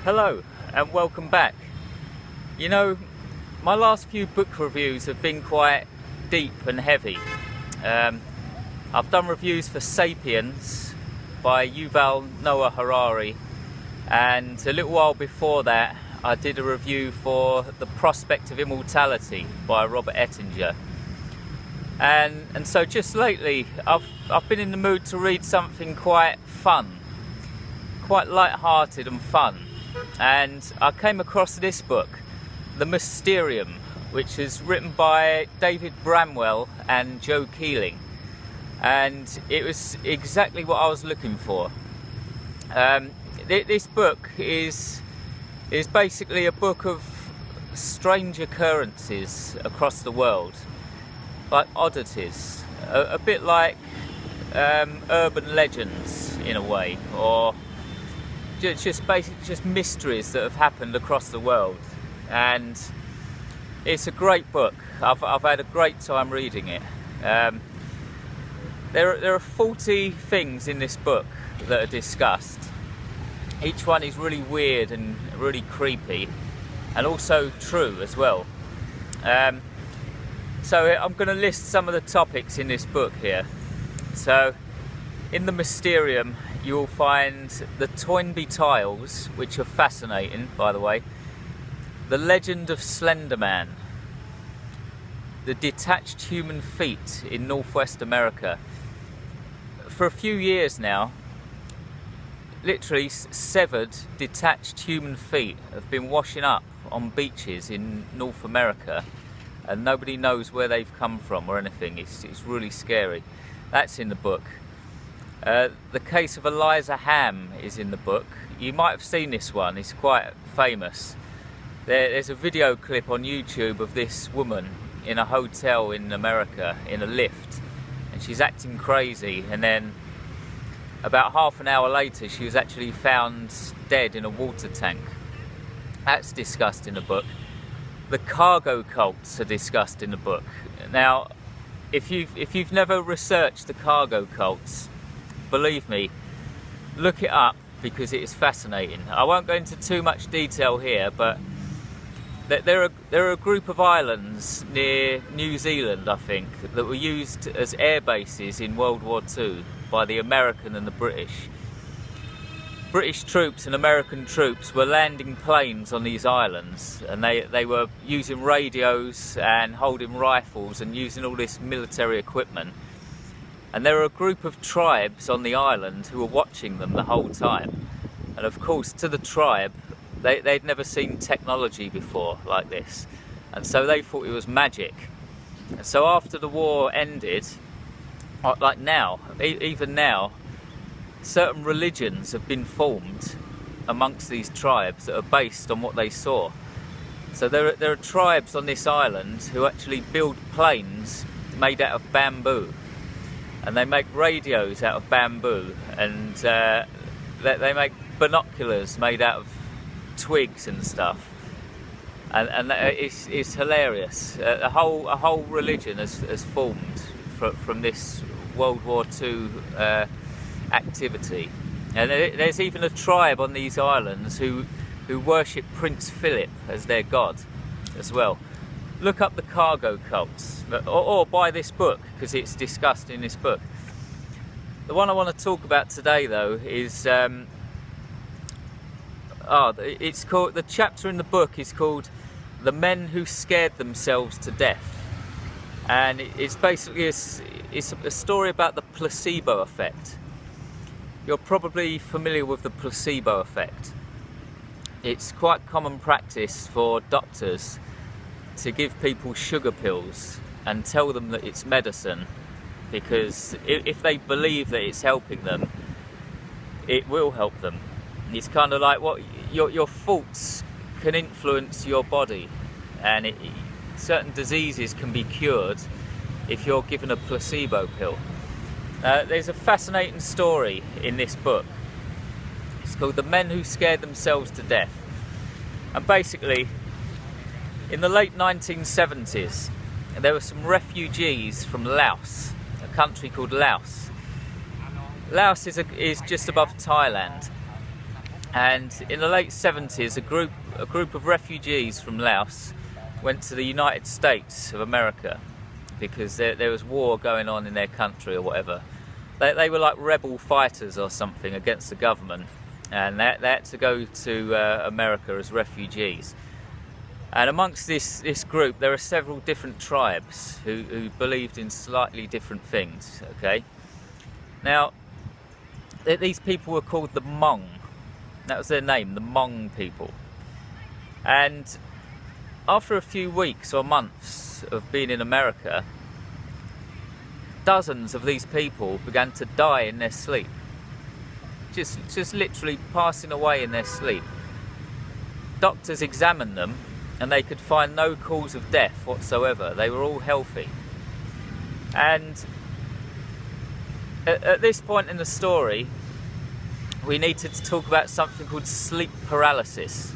Hello and welcome back. You know, my last few book reviews have been quite deep and heavy. I've done reviews for Sapiens by Yuval Noah Harari, and a little while before that I did a review for The Prospect of Immortality by Robert Ettinger. And so just lately I've been in the mood to read something quite fun, quite light-hearted and fun. And I came across this book, The Mysterium, which is written by David Bramwell and Joe Keeling, and it was exactly what I was looking for. This book is basically a book of strange occurrences across the world, like oddities, a bit like urban legends in a way, or just mysteries that have happened across the world. And it's a great book. I've had a great time reading it. There are 40 things in this book that are discussed. Each one is really weird and really creepy, and also true as well. So I'm going to list some of the topics in this book here. So in The Mysterium you will find the Toynbee Tiles, which are fascinating, by the way. The Legend of Slenderman. The detached human feet in Northwest America. For a few years now, literally severed, detached human feet have been washing up on beaches in North America, and nobody knows where they've come from or anything. It's really scary. That's in the book. The case of Eliza Ham is in the book. You might have seen this one, it's quite famous. There's a video clip on YouTube of this woman in a hotel in America in a lift, and she's acting crazy, and then about half an hour later she was actually found dead in a water tank. That's discussed in the book. The cargo cults are discussed in the book. Now, if you've never researched the cargo cults, believe me, look it up, because it is fascinating. I won't go into too much detail here, but there are a group of islands near New Zealand, I think, that were used as air bases in World War II by the American and the British. British troops and American troops were landing planes on these islands, and they were using radios and holding rifles and using all this military equipment. And there were a group of tribes on the island who were watching them the whole time. And of course, to the tribe, they'd never seen technology before like this. And so they thought it was magic. And so after the war ended, like now, even now, certain religions have been formed amongst these tribes that are based on what they saw. So there are tribes on this island who actually build planes made out of bamboo. And they make radios out of bamboo, and they make binoculars made out of twigs and stuff. And it's hilarious. A whole religion has formed from this World War II activity. And there's even a tribe on these islands who worship Prince Philip as their god as well. Look up the cargo cults, or buy this book, because it's discussed in this book. The one I want to talk about today, though, is it's called, the chapter in the book is called "The Men Who Scared Themselves to Death," and it's basically a story about the placebo effect. You're probably familiar with the placebo effect. It's quite common practice for doctors to give people sugar pills and tell them that it's medicine, because if they believe that it's helping them, it will help them. It's kind of like what your thoughts can influence your body, and certain diseases can be cured if you're given a placebo pill. There's a fascinating story in this book. It's called "The Men Who Scared Themselves to Death," and basically, in the late 1970s, there were some refugees from Laos, a country called Laos. Laos is just above Thailand, And in the late 70s, a group of refugees from Laos went to the United States of America because there was war going on in their country or whatever. They were like rebel fighters or something against the government, and they had to go to America as refugees. And amongst this group, there are several different tribes who believed in slightly different things. Okay, now these people were called the Hmong. That was their name, the Hmong people. And after a few weeks or months of being in America, dozens of these people began to die in their sleep. Just literally passing away in their sleep. Doctors examined them and they could find no cause of death whatsoever. They were all healthy. And at this point in the story, we needed to talk about something called sleep paralysis.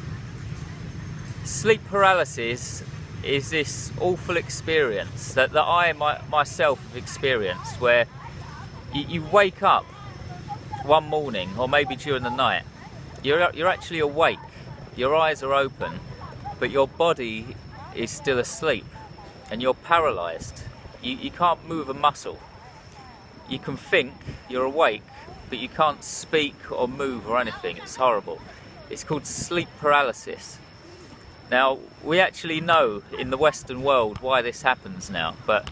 Sleep paralysis is this awful experience that I myself have experienced, where you wake up one morning, or maybe during the night, you're actually awake, your eyes are open, but your body is still asleep and you're paralysed. You can't move a muscle. You can think, you're awake, but you can't speak or move or anything. It's horrible. It's called sleep paralysis. Now, we actually know in the Western world why this happens now, but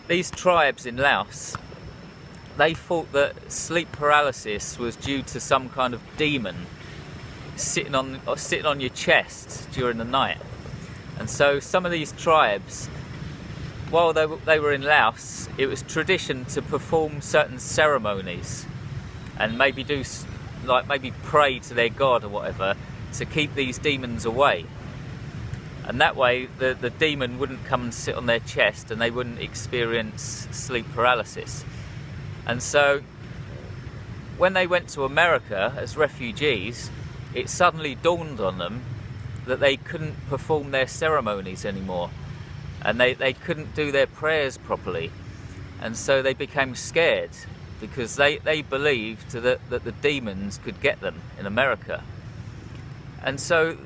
these tribes in Laos, they thought that sleep paralysis was due to some kind of demon sitting on your chest during the night. And so some of these tribes, while they were in Laos, it was tradition to perform certain ceremonies and maybe maybe pray to their god or whatever to keep these demons away. And that way the demon wouldn't come and sit on their chest and they wouldn't experience sleep paralysis. And so when they went to America as refugees, it suddenly dawned on them that they couldn't perform their ceremonies anymore, and they couldn't do their prayers properly. And so they became scared because they believed that the demons could get them in America. And so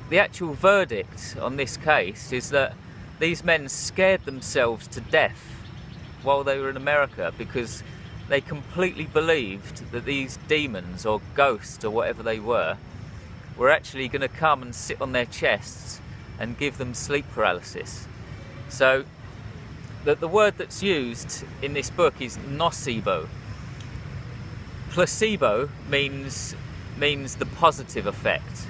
the actual verdict on this case is that these men scared themselves to death while they were in America because they completely believed that these demons or ghosts or whatever they were actually going to come and sit on their chests and give them sleep paralysis. So the word that's used in this book is nocebo. Placebo means the positive effect.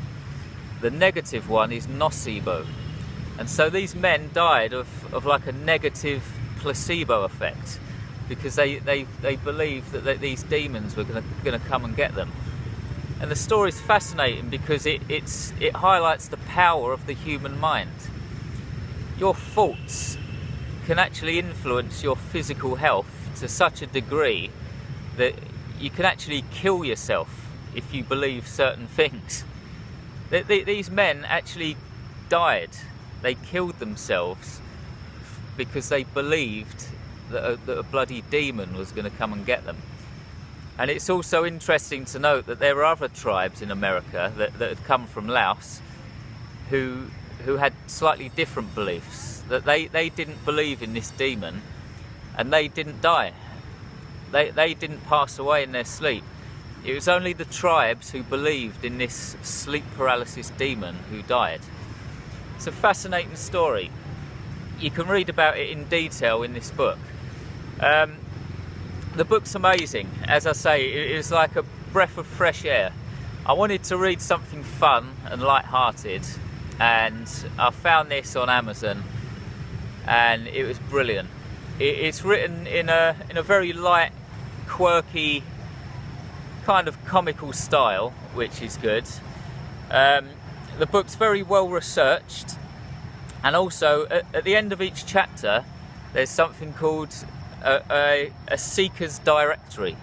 The negative one is nocebo. And so these men died of like a negative placebo effect because they believed that these demons were going to come and get them. And the story is fascinating because it highlights the power of the human mind. Your thoughts can actually influence your physical health to such a degree that you can actually kill yourself if you believe certain things. These men actually died. They killed themselves because they believed that a bloody demon was going to come and get them. And it's also interesting to note that there are other tribes in America that had come from Laos who had slightly different beliefs, that they didn't believe in this demon and they didn't die. They didn't pass away in their sleep. It was only the tribes who believed in this sleep paralysis demon who died. It's a fascinating story. You can read about it in detail in this book. The book's amazing. As I say, it is like a breath of fresh air. I wanted to read something fun and light-hearted, and I found this on Amazon, and it was brilliant. It's written in a very light, quirky, kind of comical style, which is good. The book's very well researched, and also at the end of each chapter there's something called a seeker's directory.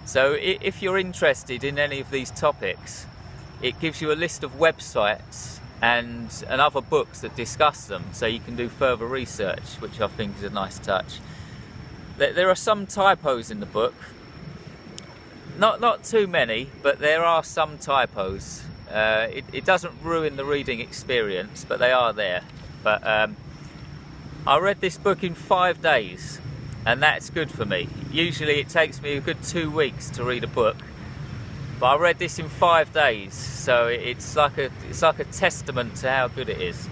So if you're interested in any of these topics, it gives you a list of websites and other books that discuss them, so you can do further research, which I think is a nice touch. There are some typos in the book, Not too many, but there are some typos. It doesn't ruin the reading experience, but they are there. But I read this book in 5 days, and that's good for me. Usually it takes me a good 2 weeks to read a book, but I read this in 5 days, so it's like a testament to how good it is.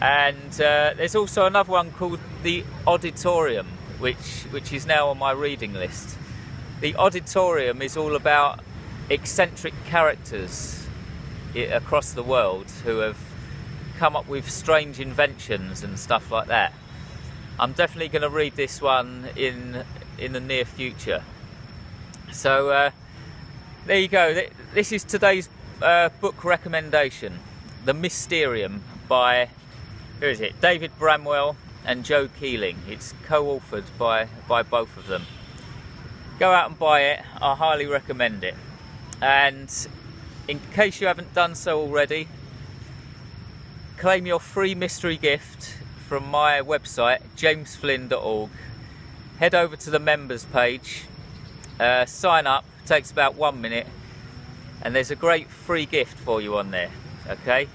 And there's also another one called The Auditorium, which is now on my reading list. The Auditorium is all about eccentric characters across the world who have come up with strange inventions and stuff like that. I'm definitely going to read this one in the near future. So there you go. This is today's book recommendation, The Mysterium by, who is it? David Bramwell and Joe Keeling. It's co-authored by both of them. Go out and buy it. I highly recommend it. And in case you haven't done so already, claim your free mystery gift from my website, jamesflynn.org. Head over to the members page, sign up, it takes about 1 minute, and there's a great free gift for you on there, okay?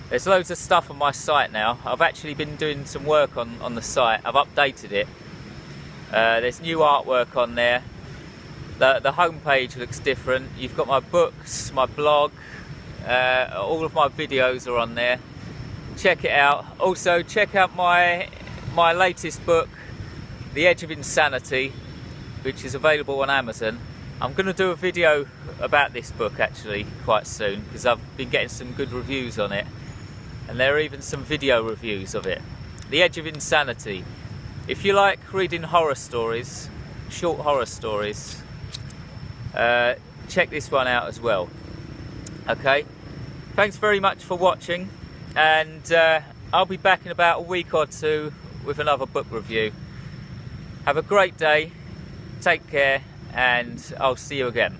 There's loads of stuff on my site now. I've actually been doing some work on the site. I've updated it. There's new artwork on there. The home page looks different. You've got my books, my blog, all of my videos are on there. Check it out. Also check out my latest book, The Edge of Insanity, which is available on Amazon. I'm going to do a video about this book actually quite soon, because I've been getting some good reviews on it, and there are even some video reviews of it. The Edge of Insanity. If you like reading horror stories, short horror stories, check this one out as well. Okay, thanks very much for watching, and I'll be back in about a week or two with another book review. Have a great day, take care, and I'll see you again.